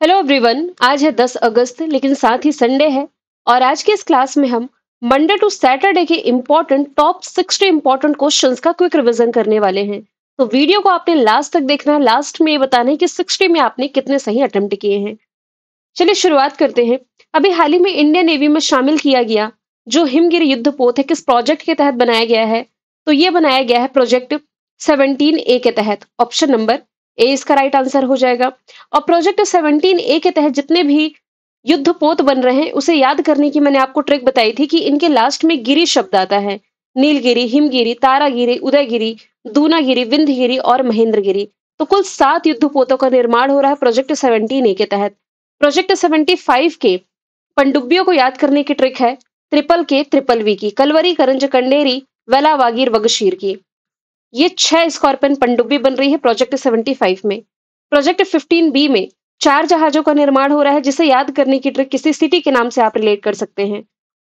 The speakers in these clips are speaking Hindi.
Hello everyone. आज है 10 अगस्त, लेकिन साथ ही संडे है। और आज के इस क्लास में हम मंडे टू सैटरडे के इम्पोर्टेंट टॉप 60 इम्पोर्टेंट क्वेश्चंस का क्विक रिवीजन करने वाले हैं। तो वीडियो को आपने लास्ट तक देखना है। लास्ट में ये बताना है कि 60 में आपने कितने सही अटेम्प्ट किए हैं। चलिए शुरुआत करते हैं। अभी हाल ही में इंडियन नेवी में शामिल किया गया जो हिमगिरी युद्ध पोत है, किस प्रोजेक्ट के तहत बनाया गया है? तो ये बनाया गया है प्रोजेक्ट 17A के तहत। ऑप्शन नंबर ए इसका राइट आंसर हो जाएगा। और प्रोजेक्ट 17A के तहत जितने भी युद्ध पोत बन रहे हैं उसे याद करने की मैंने आपको ट्रिक बताई थी कि इनके लास्ट में गिरी शब्द आता है। नीलगिरी, हिमगिरी, तारागिरी, उदयगिरी, दूनागिरी, विंध्यगिरी और महेंद्रगिरी। तो कुल 7 युद्ध पोतों का निर्माण हो रहा है प्रोजेक्ट 17A के तहत। प्रोजेक्ट 75 के पनडुब्बियों को याद करने की ट्रिक है ट्रिपल के ट्रिपल वी की, कलवरी, करंज, कंडेरी, वेलावागीर, वगशीर की। ये 6 स्कॉर्पियन पनडुब्बी बन रही है प्रोजेक्ट 75 में। प्रोजेक्ट 15B में 4 जहाजों का निर्माण हो रहा है, जिसे याद करने की ट्रिक किसी सिटी के नाम से आप रिलेट कर सकते हैं।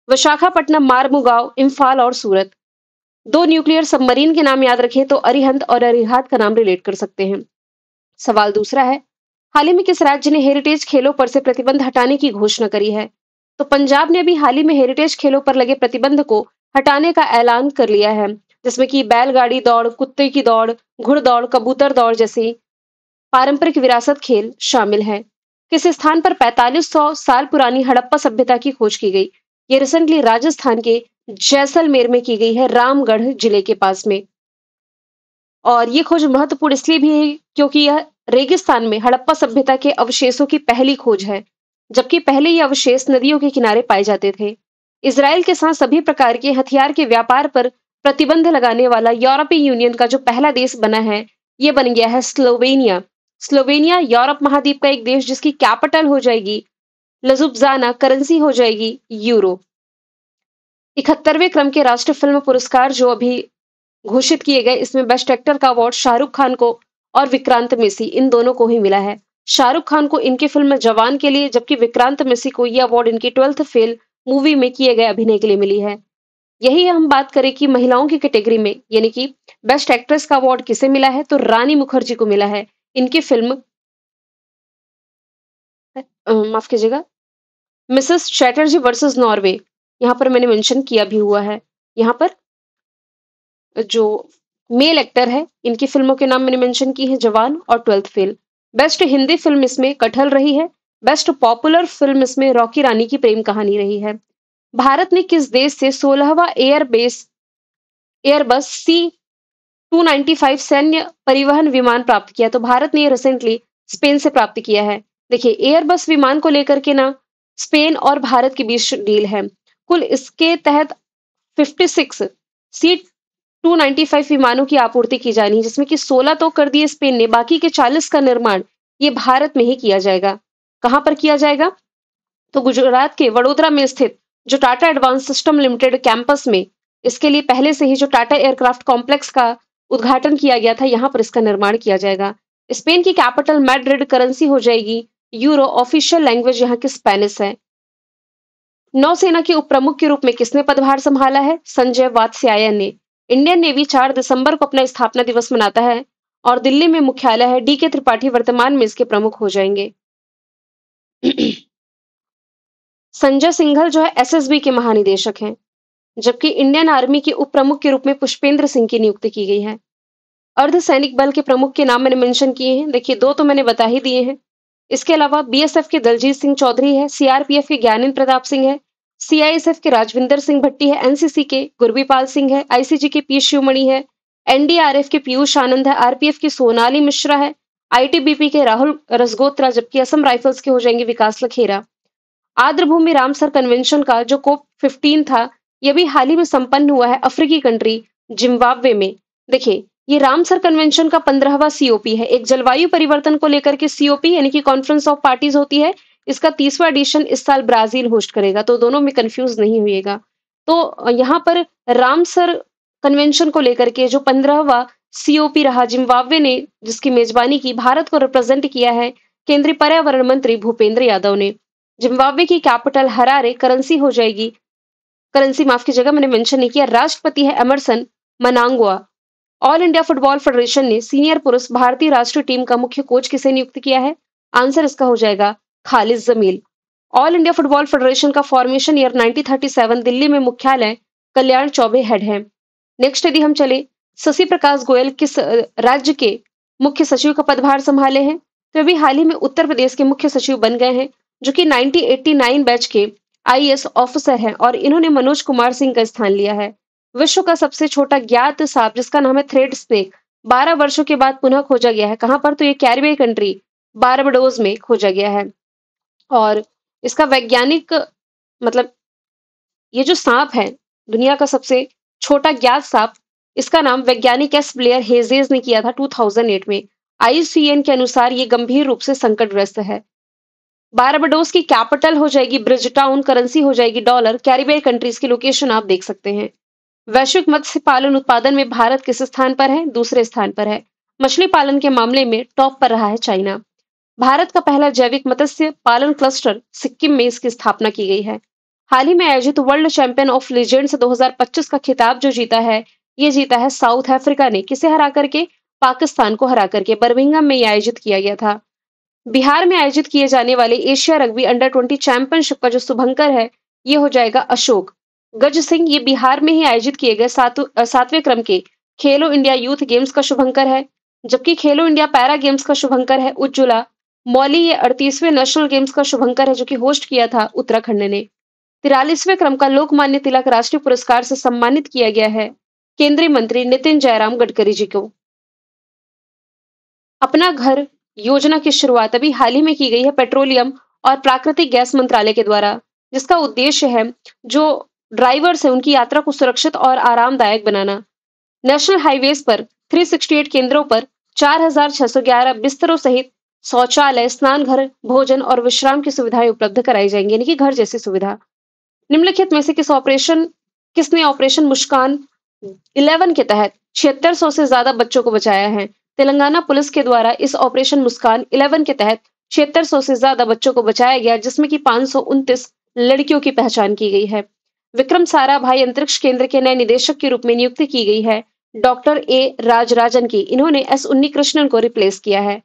विशाखापट्टनम, मारमुगांव, इम्फाल और सूरत। 2 न्यूक्लियर सबमरीन के नाम याद रखें तो अरिहंत और अरिहात का नाम रिलेट कर सकते हैं। सवाल दूसरा है, हाल ही में किस राज्य ने हेरिटेज खेलों पर से प्रतिबंध हटाने की घोषणा करी है? तो पंजाब ने अभी हाल ही में हेरिटेज खेलों पर लगे प्रतिबंध को हटाने का ऐलान कर लिया है, जिसमें कि बैलगाड़ी दौड़, कुत्ते की दौड़, घुड़दौड़, कबूतर दौड़ जैसी पारंपरिक विरासत खेल शामिल हैं। किस स्थान पर 4500 साल पुरानी हड़प्पा सभ्यता की खोज की गई? ये रिसेंटली राजस्थान के जैसलमेर में की गई है, रामगढ़ जिले के पास में। और ये खोज महत्वपूर्ण इसलिए भी है क्योंकि यह रेगिस्तान में हड़प्पा सभ्यता के अवशेषों की पहली खोज है, जबकि पहले ये अवशेष नदियों के किनारे पाए जाते थे। इसराइल के साथ सभी प्रकार के हथियार के व्यापार पर प्रतिबंध लगाने वाला यूरोपीय यूनियन का जो पहला देश बना है, ये बन गया है स्लोवेनिया। स्लोवेनिया यूरोप महाद्वीप का एक देश जिसकी कैपिटल हो जाएगी लजुब्जाना, करेंसी हो जाएगी यूरो। 71वें क्रम के राष्ट्रीय फिल्म पुरस्कार जो अभी घोषित किए गए, इसमें बेस्ट एक्टर का अवार्ड शाहरुख खान को और विक्रांत मेसी, इन दोनों को ही मिला है। शाहरुख खान को इनकी फिल्म जवान के लिए, जबकि विक्रांत मेसी को यह अवार्ड इनकी 12th फेल मूवी में किए गए अभिनय के लिए मिली है। यही हम बात करें कि महिलाओं की कैटेगरी में, यानी कि बेस्ट एक्ट्रेस का अवार्ड किसे मिला है, तो रानी मुखर्जी को मिला है। इनकी फिल्म माफ कीजिएगा, मिसेस चैटर्जी वर्सेस नॉर्वे, यहाँ पर मैंने मेंशन किया भी हुआ है। यहाँ पर जो मेल एक्टर है, इनकी फिल्मों के नाम मैंने मेंशन की है, जवान और 12th fail. Best Hindi film इसमें कटहल रही है। बेस्ट पॉपुलर फिल्म इसमें रॉकी रानी की प्रेम कहानी रही है। भारत ने किस देश से 16वां एयरबस C-295 सैन्य परिवहन विमान प्राप्त किया? तो भारत ने रिसेंटली स्पेन से प्राप्त किया है। देखिए, एयरबस विमान को लेकर के ना स्पेन और भारत के बीच डील है। कुल इसके तहत 56 C-295 विमानों की आपूर्ति की जानी है, जिसमें कि 16 तो कर दिए स्पेन ने, बाकी के 40 का निर्माण ये भारत में ही किया जाएगा। कहां पर किया जाएगा? तो गुजरात के वडोदरा में स्थित जो Tata advance system limited campus में, इसके लिए पहले से ही जो टाटा एयरक्राफ्ट कॉम्प्लेक्स का उद्घाटन किया गया था, यहां पर इसका निर्माण किया जाएगा। स्पेन की कैपिटल मैड्रिड, करेंसी हो जाएगी यूरो, ऑफिशियल लैंग्वेज यहाँ की स्पेनिश है। नौसेना के उप प्रमुख के रूप में किसने पदभार संभाला है? संजय वात्स्यायन ने। इंडियन नेवी 4 दिसंबर को अपना स्थापना दिवस मनाता है और दिल्ली में मुख्यालय है। डी के त्रिपाठी वर्तमान में इसके प्रमुख हो जाएंगे। संजय सिंघल जो है एसएसबी के महानिदेशक हैं, जबकि इंडियन आर्मी के उप प्रमुख के रूप में पुष्पेंद्र सिंह की नियुक्ति की गई है। अर्धसैनिक बल के प्रमुख के नाम मैंने मेंशन किए हैं। देखिए, 2 तो मैंने बता ही दिए हैं। इसके अलावा बीएसएफ के दलजीत सिंह चौधरी है, सीआरपीएफ के ज्ञानेंद्र प्रताप सिंह है, सीआईएसएफ के राजविंदर सिंह भट्टी है, एनसीसी के गुरबीपाल सिंह है, आईसीजी के पी शिवमणि है, एनडीआरएफ के पीयूष आनंद है, आरपीएफ की सोनाली मिश्रा है, आईटीबीपी के राहुल रसगोत्रा, जबकि असम राइफल्स के हो जाएंगे विकास लखेरा। आर्द्रभूमि रामसर कन्वेंशन का जो कोप 15 था, यह भी हाल ही में संपन्न हुआ है अफ्रीकी कंट्री जिम्बाब्वे में। देखिए, ये रामसर कन्वेंशन का 15वां सीओपी है। एक जलवायु परिवर्तन को लेकर के सीओपी यानी कि कॉन्फ्रेंस ऑफ पार्टीज होती है, इसका 30वां एडिशन इस साल ब्राजील होस्ट करेगा, तो दोनों में कंफ्यूज नहीं होइएगा। तो यहाँ पर रामसर कन्वेंशन को लेकर के जो 15वां सीओपी रहा, जिम्बाब्वे ने जिसकी मेजबानी की, भारत को रिप्रेजेंट किया है केंद्रीय पर्यावरण मंत्री भूपेंद्र यादव ने। जिम्बाब्वे की कैपिटल हरारे, करेंसी हो जाएगी, करेंसी माफ की जगह मैंने मेंशन नहीं किया, राष्ट्रपति है Emmerson Mnangagwa. All India football federation ने सीनियर पुरुष भारतीय राष्ट्रीय टीम का मुख्य कोच किसे नियुक्त किया है? आंसर इसका हो जाएगा Khalid Jamil. All India football Federation का फॉर्मेशन ईयर 1937, दिल्ली में मुख्यालय कल्याण चौबे हेड है। नेक्स्ट यदि हम चले, शशि प्रकाश गोयल किस राज्य के मुख्य सचिव का पदभार संभाले हैं? तो अभी हाल ही में उत्तर प्रदेश के मुख्य सचिव बन गए हैं, जो कि 1989 बैच के आईएएस ऑफिसर हैं और इन्होंने मनोज कुमार सिंह का स्थान लिया है। विश्व का सबसे छोटा ज्ञात सांप जिसका नाम है थ्रेड स्नेक 12 वर्षों के बाद पुनः खोजा गया है। कहां पर? तो ये कैरिबियन कंट्री बारबाडोस में खोजा गया है। और इसका वैज्ञानिक मतलब ये जो सांप है, दुनिया का सबसे छोटा ज्ञात सांप, इसका नाम वैज्ञानिक एस ब्लेयर हेजेस ने किया था 2008 में। आईयूसीएन के अनुसार ये गंभीर रूप से संकटग्रस्त है। बारबाडोस की कैपिटल हो जाएगी ब्रिजटाउन, करेंसी हो जाएगी डॉलर। कैरिबियन कंट्रीज की लोकेशन आप देख सकते हैं। वैश्विक मत्स्य पालन उत्पादन में भारत किस स्थान पर है? दूसरे स्थान पर है। मछली पालन के मामले में टॉप पर रहा है चाइना। भारत का पहला जैविक मत्स्य पालन क्लस्टर सिक्किम में इसकी स्थापना की गई है। हाल ही में आयोजित वर्ल्ड चैंपियन ऑफ लीजेंड्स 2025 का खिताब जो जीता है, ये जीता है साउथ अफ्रीका ने। किसे हरा करके? पाकिस्तान को हरा करके। बर्मिंघम में ये आयोजित किया गया था। बिहार में आयोजित किए जाने वाले एशिया रग्बी अंडर 20 चैंपियनशिप का जो शुभंकर है, ये हो जाएगा अशोक गज सिंह। ये बिहार में ही आयोजित किए गए 7वें क्रम के खेलो इंडिया यूथ गेम्स का शुभंकर है। जबकि खेलो इंडिया पैरा गेम्स का शुभंकर है उज्ज्वला मौली। ये 38वें नेशनल गेम्स का शुभंकर है, जो कि होस्ट किया था उत्तराखंड ने। 43वें क्रम का लोकमान्य तिलक राष्ट्रीय पुरस्कार से सम्मानित किया गया है केंद्रीय मंत्री नितिन जयराम गडकरी जी को। अपना घर योजना की शुरुआत अभी हाल ही में की गई है पेट्रोलियम और प्राकृतिक गैस मंत्रालय के द्वारा, जिसका उद्देश्य है जो ड्राइवर्स है उनकी यात्रा को सुरक्षित और आरामदायक बनाना। नेशनल हाईवेज पर 368 केंद्रों पर 4611 बिस्तरों सहित शौचालय, स्नान घर, भोजन और विश्राम की सुविधाएं उपलब्ध कराई जाएंगी, यानी कि घर जैसी सुविधा। निम्नलिखित में से किसने ऑपरेशन मुस्कान 11 के तहत 7600 से ज्यादा बच्चों को बचाया है? तेलंगाना पुलिस के द्वारा इस ऑपरेशन मुस्कान 11 के तहत 7600 से ज्यादा बच्चों को बचाया गया, जिसमें कि 529 लड़कियों की पहचान की गई है। विक्रम साराभाई अंतरिक्ष केंद्र के नए निदेशक के रूप में नियुक्ति की गई है डॉक्टर ए राजराजन की। इन्होंने एस उन्नीकृष्णन को रिप्लेस किया है।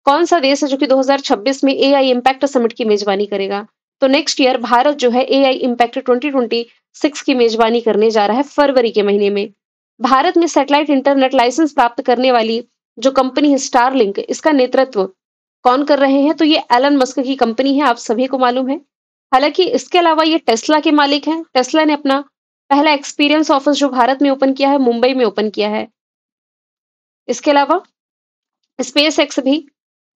कौन सा देश है जो कि 2026 में एआई इम्पैक्ट समिट की मेजबानी करेगा? तो नेक्स्ट ईयर भारत जो है एआई इम्पैक्ट 2026 की मेजबानी करने जा रहा है फरवरी के महीने में। भारत में सैटेलाइट इंटरनेट लाइसेंस प्राप्त करने वाली जो कंपनी है स्टारलिंक, इसका नेतृत्व कौन कर रहे हैं? तो ये एलन मस्क की कंपनी है, आप सभी को मालूम है। हालांकि इसके अलावा ये टेस्ला के मालिक हैं। टेस्ला ने अपना पहला एक्सपीरियंस ऑफिस जो भारत में ओपन किया है, मुंबई में ओपन किया है। इसके अलावा स्पेस एक्स भी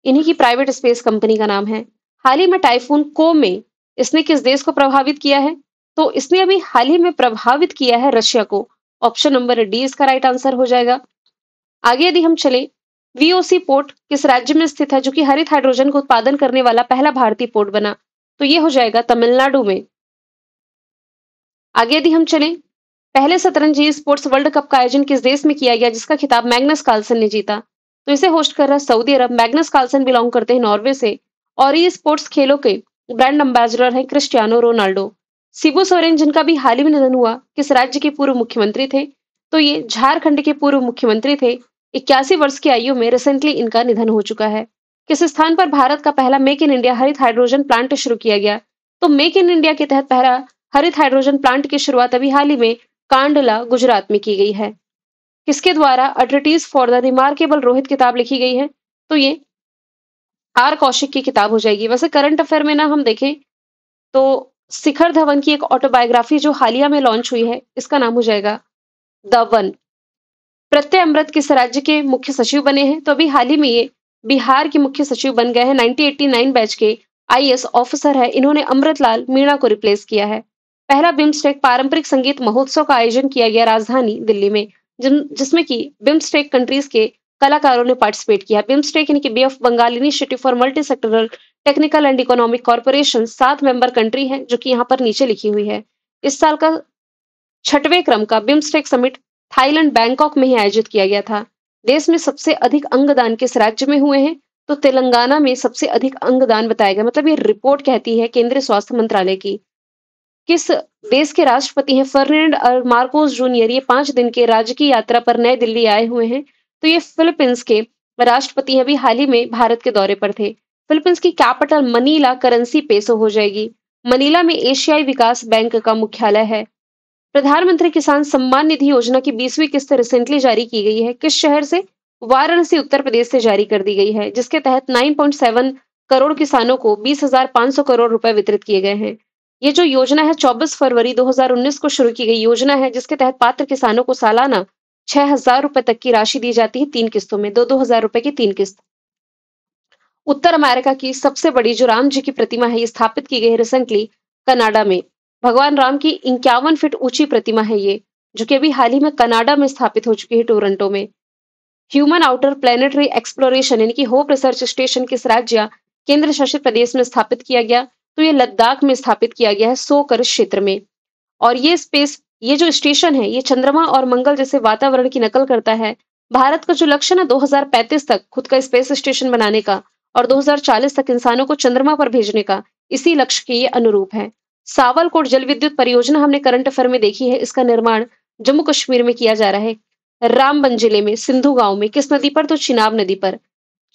इन्हीं की प्राइवेट स्पेस कंपनी का नाम है। हाल ही में टाइफून को में इसने किस देश को प्रभावित किया है? तो इसने अभी हाल ही में प्रभावित किया है रशिया को। ऑप्शन नंबर डी इसका राइट आंसर हो जाएगा। आगे यदि हम चले, वीओसी पोर्ट किस राज्य में स्थित है जो कि हरित हाइड्रोजन का उत्पादन करने वाला पहला भारतीय पोर्ट बना? तो ये हो जाएगा तमिलनाडु में। आगे यदि हम चलें, पहले शतरंजी स्पोर्ट्स वर्ल्ड कप का आयोजन किस देश में किया गया जिसका खिताब मैग्नस कार्लसन ने जीता? तो इसे होस्ट कर रहा है सऊदी अरब। मैग्नस कार्लसन बिलोंग करते हैं नॉर्वे से और ये स्पोर्ट्स खेलों के ब्रांड एम्बेसडर हैं क्रिस्टियानो रोनाल्डो। शिबू सोरेन जिनका भी हाल ही में निधन हुआ, किस राज्य के पूर्व मुख्यमंत्री थे? तो ये झारखंड के पूर्व मुख्यमंत्री थे। 81 वर्ष की आयु में रिसेंटली इनका निधन हो चुका है। किस स्थान पर भारत का पहला मेक इन इंडिया हरित हाइड्रोजन प्लांट शुरू किया गया? तो मेक इन इंडिया के तहत पहला हरित हाइड्रोजन प्लांट की शुरुआत अभी हाल ही में कांडला गुजरात में की गई है। किसके द्वारा अ ट्रीटिज फॉर द रिमार्केबल रोहित किताब लिखी गई है? तो ये आर कौशिक की किताब हो जाएगी। वैसे करंट अफेयर में ना हम देखें तो शिखर धवन की एक ऑटोबायोग्राफी जो हालिया में लॉन्च हुई है, इसका नाम हो जाएगा द वन। प्रत्यय अमृत किस राज्य के मुख्य सचिव बने हैं? तो अभी हाल ही में ये बिहार के मुख्य सचिव बन गए हैं। 1989 बैच के आईएएस ऑफिसर है। इन्होंने अमृतलाल मीणा को रिप्लेस किया है। पहला बिम्स्टेक पारंपरिक संगीत महोत्सव का आयोजन किया गया राजधानी दिल्ली में, जिसमें कि बिम्स्टेक कंट्रीज के कलाकारों ने पार्टिसिपेट किया। बिम्स्टेक यानी कि bay of Bengal initiative for multi sectoral technical and economic corporation 7 member country है, जो कि यहाँ पर नीचे लिखी हुई है। इस साल का 6वें क्रम का बिम्स्टेक समिट थाईलैंड बैंकॉक में ही आयोजित किया गया था। देश में सबसे अधिक अंगदान किस राज्य में हुए हैं? तो तेलंगाना में सबसे अधिक अंगदान बताया गया। मतलब ये रिपोर्ट कहती है केंद्रीय स्वास्थ्य मंत्रालय की। किस देश के राष्ट्रपति हैं फर्डिनेंड और मार्कोस जूनियर? ये 5 दिन के राजकीय यात्रा पर नई दिल्ली आए हुए हैं। तो ये फिलीपींस के राष्ट्रपति अभी हाल ही में भारत के दौरे पर थे। फिलीपींस की कैपिटल मनीला करेंसी पेसो हो जाएगी। मनीला में एशियाई विकास बैंक का मुख्यालय है। प्रधानमंत्री किसान सम्मान निधि योजना की 20वीं किस्त रिसेंटली जारी की गई है। किस शहर से? वाराणसी उत्तर प्रदेश से जारी कर दी गई है, जिसके तहत 9.7 करोड़ किसानों को 20,500 करोड़ रुपए वितरित किए गए हैं। ये जो योजना है 24 फरवरी 2019 को शुरू की गई योजना है, जिसके तहत पात्र किसानों को सालाना 6,000 रुपए तक की राशि दी जाती है 3 किस्तों में, 2-2 हजार रुपए की 3 किस्त। उत्तर अमेरिका की सबसे बड़ी जो राम जी की प्रतिमा है, ये स्थापित की गई है रिसेंटली कनाडा में। भगवान राम की 51 फीट ऊंची प्रतिमा है ये, जो कि अभी हाल ही में कनाडा में स्थापित हो चुकी है, टोरंटो में। ह्यूमन आउटर प्लेनेटरी एक्सप्लोरेशन यानी कि होप रिसर्च स्टेशन किस राज्य या केंद्र शासित प्रदेश में स्थापित किया गया? तो ये लद्दाख में स्थापित किया गया है, सोकर क्षेत्र में। और ये जो स्टेशन है, ये चंद्रमा और मंगल जैसे वातावरण की नकल करता है। भारत का जो लक्ष्य है ना 2035 तक खुद का स्पेस स्टेशन बनाने का और 2040 तक इंसानों को चंद्रमा पर भेजने का, इसी लक्ष्य के ये अनुरूप है। सावलकोट जल विद्युत परियोजना हमने करंट अफेयर में देखी है, इसका निर्माण जम्मू कश्मीर में किया जा रहा है। रामबन जिले में सिंधु गांव में, किस नदी पर? तो चिनाब नदी पर।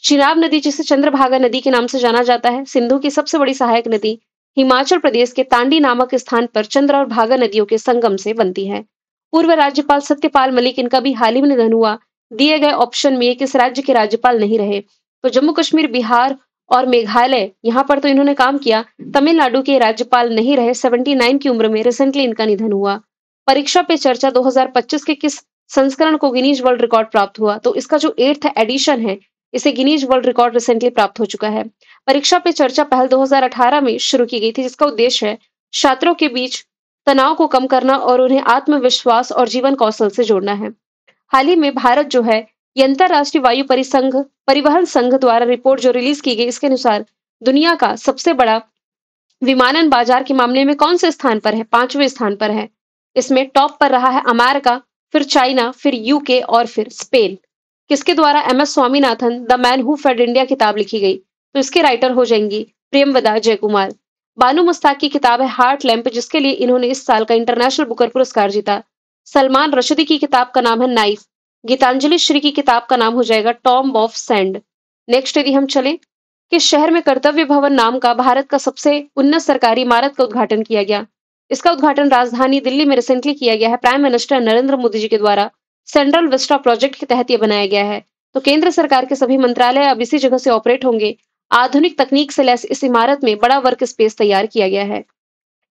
चिनाब नदी जिसे चंद्रभागा नदी के नाम से जाना जाता है, सिंधु की सबसे बड़ी सहायक नदी, हिमाचल प्रदेश के तांडी नामक स्थान पर चंद्र और भागा नदियों के संगम से बनती है। पूर्व राज्यपाल सत्यपाल मलिक, इनका भी हाल ही में निधन हुआ। दिए गए ऑप्शन में ये किस राज्य के राज्यपाल नहीं रहे? तो जम्मू कश्मीर, बिहार और मेघालय, यहाँ पर तो इन्होंने काम किया। तमिलनाडु के राज्यपाल नहीं रहे, 79 की उम्र में रिसेंटली इनका निधन हुआ। परीक्षा पे चर्चा 2025 के किस संस्करण को गिनीज वर्ल्ड रिकॉर्ड प्राप्त हुआ? तो इसका जो 8th एडिशन है, इसे गिनीज वर्ल्ड रिकॉर्ड रिसेंटली प्राप्त हो चुका है। परीक्षा पे चर्चा पहल 2018 में शुरू की गई थी, जिसका उद्देश्य है छात्रों के बीच तनाव को कम करना और उन्हें आत्मविश्वास और जीवन कौशल से जोड़ना है। हाल ही में भारत जो है, ये अंतरराष्ट्रीय वायु परिवहन संघ द्वारा रिपोर्ट जो रिलीज की गई, इसके अनुसार दुनिया का सबसे बड़ा विमानन बाजार के मामले में कौन से स्थान पर है? 5वें स्थान पर है। इसमें टॉप पर रहा है अमेरिका, फिर चाइना, फिर यूके और फिर स्पेन। किसके द्वारा? MS Swaminathan the man who fed India किताब लिखी गई, तो इसके राइटर हो जाएंगी प्रियमवदा जयकुमार। बानू मुस्ताक की किताब है हार्ट लैम्प, जिसके लिए इन्होंने इस साल का इंटरनेशनल बुकर पुरस्कार जीता। सलमान रशदी की किताब का नाम है नाइफ। गीतांजलि श्री की किताब का नाम हो जाएगा टॉम्ब ऑफ सैंड। नेक्स्ट यदि हम चले, किस शहर में कर्तव्य भवन नाम का भारत का सबसे उन्नत सरकारी इमारत का उद्घाटन किया गया? इसका उद्घाटन राजधानी दिल्ली में रिसेंटली किया गया है। प्राइम मिनिस्टर नरेंद्र मोदी जी के द्वारा सेंट्रल विस्टा प्रोजेक्ट के तहत ये बनाया गया है। तो केंद्र सरकार के सभी मंत्रालय अब इसी जगह से ऑपरेट होंगे। आधुनिक तकनीक से लैस इस इमारत में बड़ा वर्क स्पेस तैयार किया गया है।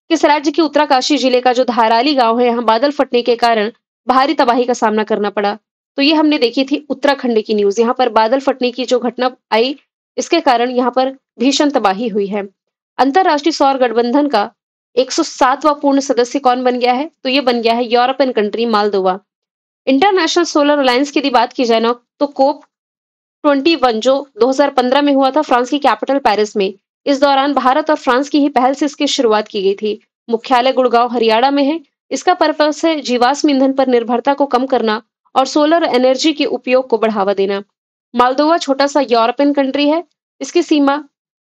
किस राज्य के उत्तरकाशी जिले का जो धाराली गांव है, यहाँ बादल फटने के कारण भारी तबाही का सामना करना पड़ा? तो ये हमने देखी थी उत्तराखंड की न्यूज। यहाँ पर बादल फटने की जो घटना आई, इसके कारण यहाँ पर भीषण तबाही हुई है। अंतरराष्ट्रीय सौर गठबंधन का 107वां पूर्ण सदस्य कौन बन गया है? तो ये बन गया है European country Moldova. International solar alliance की यदि बात की जाए ना, तो COP 21 जो 2015 में हुआ था फ्रांस की कैपिटल पेरिस में, इस दौरान भारत और फ्रांस की ही पहल से इसकी शुरुआत की गई थी। मुख्यालय गुड़गांव हरियाणा में है। इसका पर्पस है जीवाश्म ईंधन पर निर्भरता को कम करना और सोलर एनर्जी के उपयोग को बढ़ावा देना। मालदोवा छोटा सा यूरोपियन कंट्री है। इसकी सीमा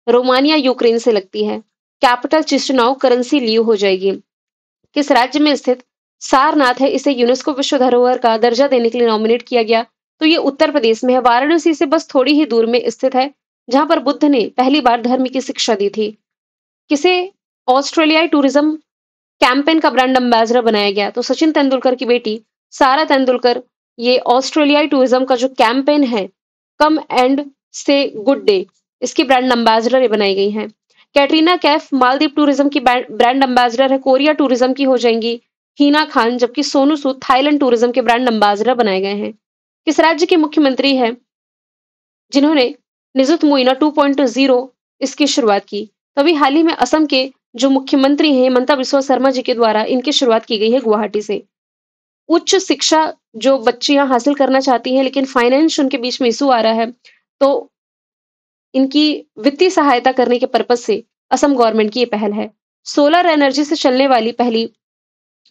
रोमानिया, यूक्रेन से लगती है। कैपिटल चिस्टनाउ, करेंसी लियू हो जाएगी। किस राज्य में स्थित सारनाथ है, इसे यूनेस्को विश्व धरोहर का दर्जा देने के लिए नॉमिनेट किया गया? तो ये उत्तर प्रदेश में है। वाराणसी से बस थोड़ी ही दूर में स्थित है, जहां पर बुद्ध ने पहली बार धर्म की शिक्षा दी थी। किसे ऑस्ट्रेलियाई टूरिज्म कैंपेन का ब्रांड एम्बेसडर बनाया गया? तो सचिन तेंदुलकर की बेटी सारा तेंदुलकर ये ऑस्ट्रेलियाई टूरिज्म का जो कैंपेन है, कम एंड से गुड डे, इसकी ब्रांड एम्बेसडर ये बनाई गई हैं। कैटरीना कैफ मालदीव टूरिज्म की ब्रांड एम्बेसडर है। कोरिया टूरिज्म की हो जाएंगी हीना खान, जबकि सोनू सूद थाईलैंड टूरिज्म के ब्रांड एम्बेसडर बनाए गए हैं। किस राज्य के मुख्यमंत्री हैं जिन्होंने निजुत मुइना 2.0 इसकी शुरुआत की? तभी हाल ही में असम के जो मुख्यमंत्री हैं हिमंता बिस्वा शर्मा जी के द्वारा इनकी शुरुआत की गई है गुवाहाटी से। उच्च शिक्षा जो बच्चियां हासिल करना चाहती हैं, लेकिन फाइनेंस उनके बीच में इशू आ रहा है, तो इनकी वित्तीय सहायता करने के पर्पज से असम गवर्नमेंट की ये पहल है। सोलर एनर्जी से चलने वाली पहली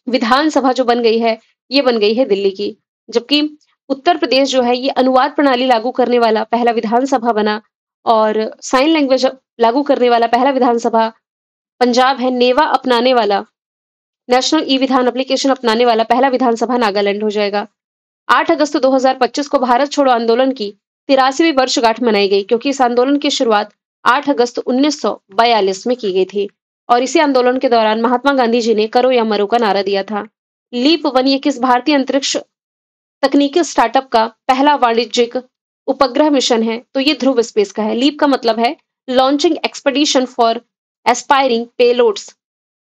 विधानसभा जो बन गई है, ये बन गई है दिल्ली की। जबकि उत्तर प्रदेश जो है, ये अनुवाद प्रणाली लागू करने वाला पहला विधानसभा बना और साइन लैंग्वेज लागू करने वाला पहला विधानसभा पंजाब है। नेवा अपनाने वाला, नेशनल ई विधान एप्लीकेशन अपनाने वाला पहला विधानसभा नागालैंड हो जाएगा। 8 अगस्त 2025 को भारत छोड़ो आंदोलन की 83वीं वर्षगांठ मनाई गई, क्योंकि इस आंदोलन की शुरुआत 8 अगस्त 1942 में की गई थी और इसी आंदोलन के दौरान महात्मा गांधी जी ने करो या मरो का नारा दिया था। लीप वन ये किस भारतीय अंतरिक्ष तकनीकी स्टार्टअप का पहला वाणिज्यिक उपग्रह मिशन है? तो ये ध्रुव स्पेस का है। लीप का मतलब है launching expedition for aspiring payloads.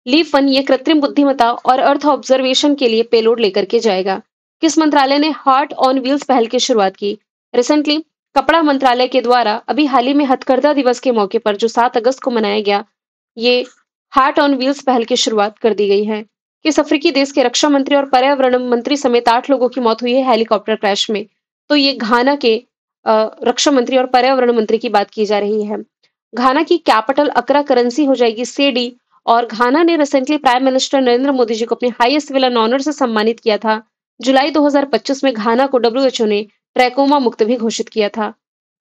Leap one ये कृत्रिम बुद्धिमत्ता और अर्थ ऑब्जर्वेशन के लिए पेलोड लेकर के जाएगा। किस मंत्रालय ने हार्ट ऑन व्हील्स पहल की शुरुआत की? रिसेंटली कपड़ा मंत्रालय के द्वारा अभी हाल ही में हथकरघा दिवस के मौके पर जो 7 अगस्त को मनाया गया, ये हार्ट ऑन व्हील्स पहल की शुरुआत कर दी गई है। किस अफ्रीकी देश के रक्षा मंत्री और पर्यावरण मंत्री समेत 8 लोगों की मौत हुई है हेलीकॉप्टर क्रैश में? तो ये घाना के रक्षा मंत्री और पर्यावरण मंत्री की बात की जा रही है। घाना की कैपिटल अक्रा करेंसी हो जाएगी सेडी और घाना ने recently prime minister Narendra Modi ji को अपने हाईएस्ट विलन ऑनर से सम्मानित किया था। जुलाई 2025 में घाना को डब्ल्यूएचओ ने ट्रैकोमा मुक्त भी घोषित किया था।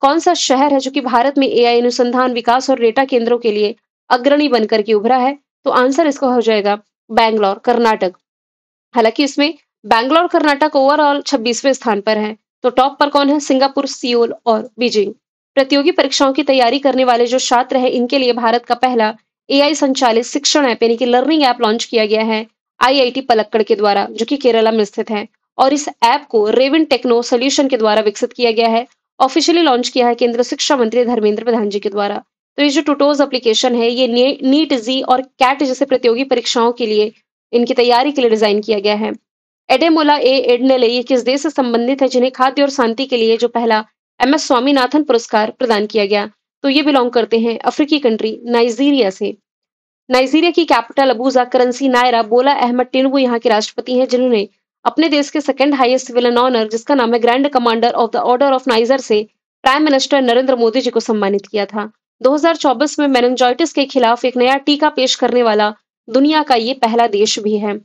कौन सा शहर है जो कि भारत में एआई अनुसंधान विकास और डेटा केंद्रों के लिए अग्रणी बनकर के उभरा है? तो आंसर इसका हो जाएगा बैंगलोर, कर्नाटक। हालांकि इसमें बैंगलोर कर्नाटक ओवरऑल 26वें स्थान पर है। तो टॉप पर कौन है? सिंगापुर, सियोल और बीजिंग। प्रतियोगी परीक्षाओं की तैयारी करने वाले जो छात्र हैं इनके लिए भारत का पहला एआई संचालित शिक्षण ऐप यानी कि लर्निंग ऐप लॉन्च किया गया है आईआईटी पलक्कड़ के द्वारा जो कि केरला में स्थित है और इस ऐप को रेविन टेक्नो सोल्यूशन के द्वारा विकसित किया गया है। ऑफिशियली लॉन्च किया है केंद्र शिक्षा मंत्री धर्मेंद्र प्रधान जी के द्वारा। तो ये जो टूटोज एप्लीकेशन है ये नीट जी और कैट जैसे प्रतियोगी परीक्षाओं के लिए इनकी तैयारी के लिए डिजाइन किया गया है। एडेमोला ए एडनेले ये किस देश से संबंधित है जिन्हें खाद्य और शांति के लिए जो पहला एमएस स्वामीनाथन पुरस्कार प्रदान किया गया? तो ये बिलोंग करते हैं अफ्रीकी कंट्री नाइजीरिया से। नाइजीरिया की कैपिटल अबूजा करेंसी नायरा बोला अहमद टिनुबू यहाँ के राष्ट्रपति हैं जिन्होंने अपने देश के सेकंड हाईएस्ट विलन ऑनर जिसका नाम है grand commander of the order of niger से प्राइम मिनिस्टर नरेंद्र मोदी जी को सम्मानित किया था। 2024 में मेनिंजाइटिस के खिलाफ एक नया टीका पेश करने वाला दुनिया का ये पहला देश भी है।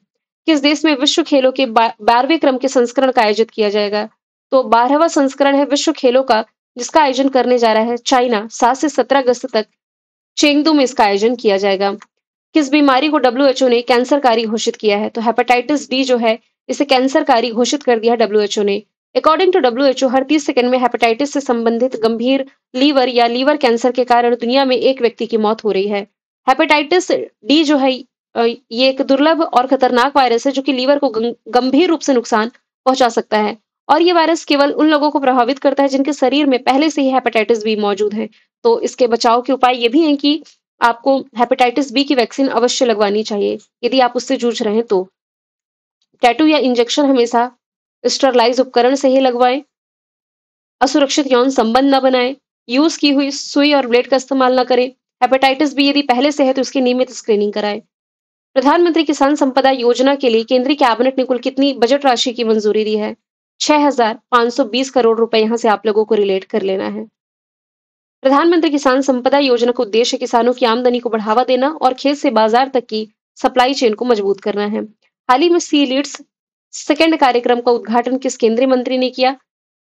किस देश में विश्व खेलों के 12वें क्रम के संस्करण का आयोजित किया जाएगा? तो 12वां संस्करण है विश्व खेलों का जिसका आयोजन करने जा रहा है चाइना। 7 से 17 अगस्त तक चेंगदू में इसका आयोजन किया जाएगा। किस बीमारी को डब्ल्यूएचओ ने कैंसरकारी घोषित किया है? तो हेपेटाइटिस डी जो है इसे कैंसरकारी घोषित कर दिया डब्ल्यूएचओ ने। अकॉर्डिंग टू डब्ल्यूएचओ हर 30 सेकंड में हेपेटाइटिस से संबंधित गंभीर लीवर या लीवर कैंसर के कारण दुनिया में एक व्यक्ति की मौत हो रही है। हेपेटाइटिस डी जो है ये एक दुर्लभ और खतरनाक वायरस है जो कि लीवर को गंभीर रूप से नुकसान पहुंचा सकता है और ये वायरस केवल उन लोगों को प्रभावित करता है जिनके शरीर में पहले से ही हेपेटाइटिस बी मौजूद है। तो इसके बचाव के उपाय ये भी हैं कि आपको हेपेटाइटिस बी की वैक्सीन अवश्य लगवानी चाहिए यदि आप उससे जूझ रहे हैं तो। टैटू या इंजेक्शन हमेशा स्टरलाइज उपकरण से ही लगवाएं। असुरक्षित यौन संबंध न बनाएं। यूज की हुई सुई और ब्लेड का इस्तेमाल न करें। हेपेटाइटिस बी यदि पहले से है तो उसकी नियमित स्क्रीनिंग कराएं। प्रधानमंत्री किसान संपदा योजना के लिए केंद्रीय कैबिनेट ने कुल कितनी बजट राशि की मंजूरी दी है? 6,520 करोड़ रुपए। यहां से आप लोगों को रिलेट कर लेना है। प्रधानमंत्री किसान संपदा योजना का उद्देश्य किसानों की आमदनी को बढ़ावा देना और खेत से बाजार तक की सप्लाई चेन को मजबूत करना है। हाल ही में सी लीड्स सेकंड कार्यक्रम का उद्घाटन किस केंद्रीय मंत्री ने किया?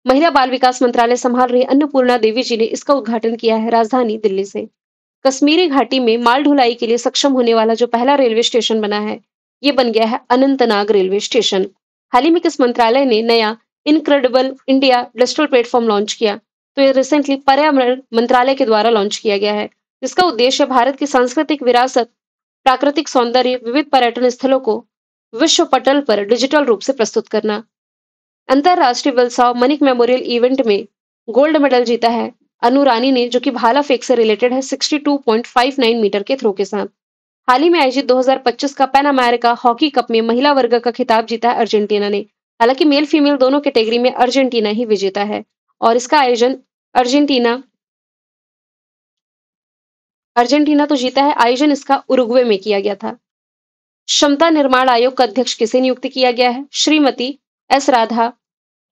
महिला बाल विकास मंत्रालय संभाल रही अन्नपूर्णा देवी जी ने इसका उद्घाटन किया है राजधानी दिल्ली से। कश्मीरी घाटी में माल ढुलाई के लिए सक्षम होने वाला जो पहला रेलवे स्टेशन बना है ये बन गया है अनंतनाग रेलवे स्टेशन। हाल ही में किस मंत्रालय ने नया incredible India digital platform launch किया? तो ये रिसेंटली पर्यावरण मंत्रालय के द्वारा लॉन्च किया गया है जिसका उद्देश्य भारत की सांस्कृतिक विरासत, प्राकृतिक सौंदर्य, विविध पर्यटन स्थलों को विश्व पटल पर डिजिटल रूप से प्रस्तुत करना। अंतरराष्ट्रीय वलसाव मनिक मेमोरियल इवेंट में गोल्ड मेडल जीता है अनु रानी ने जो कि भाला फेंक से रिलेटेड है 62.59 मीटर के थ्रो के साथ। हाल ही में आयोजित 2025 का पैन अमेरिका हॉकी कप में महिला वर्ग का खिताब जीता है अर्जेंटीना ने। हालांकि मेल फीमेल दोनों कैटेगरी में अर्जेंटीना ही विजेता है और इसका आयोजन अर्जेंटीना तो जीता है। आयोजन इसका उरुग्वे में किया गया था। क्षमता निर्माण आयोग का अध्यक्ष किसे नियुक्त किया गया है? श्रीमती एस राधा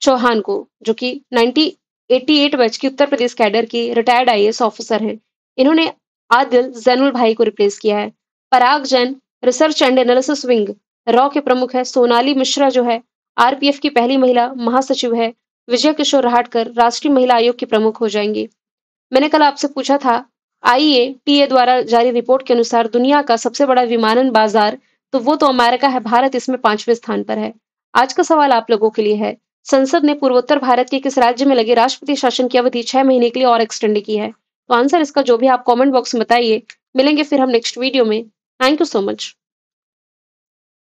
चौहान को जो कि 1988 बैच की उत्तर प्रदेश कैडर की रिटायर्ड आईएएस ऑफिसर हैं। इन्होंने आदिल जैनुल भाई को रिप्लेस किया है। Parag Jain research and analysis wing रॉ के प्रमुख है। सोनाली मिश्रा जो है आरपीएफ की पहली महिला महासचिव है। विजय किशोर राहटकर राष्ट्रीय महिला आयोग की प्रमुख हो जाएंगी। मैंने कल आपसे पूछा था आईएटीए द्वारा जारी रिपोर्ट के अनुसार दुनिया का सबसे बड़ा विमानन बाजार तो वो तो अमेरिका है, भारत इसमें 5वें स्थान पर है। आज का सवाल आप लोगों के लिए है, संसद ने पूर्वोत्तर भारत के किस राज्य में लगे राष्ट्रपति शासन की अवधि 6 महीने के लिए और एक्सटेंड की है? तो आंसर इसका जो भी आप कमेंट बॉक्स में बताइए। मिलेंगे फिर हम नेक्स्ट वीडियो में। Thank you so much.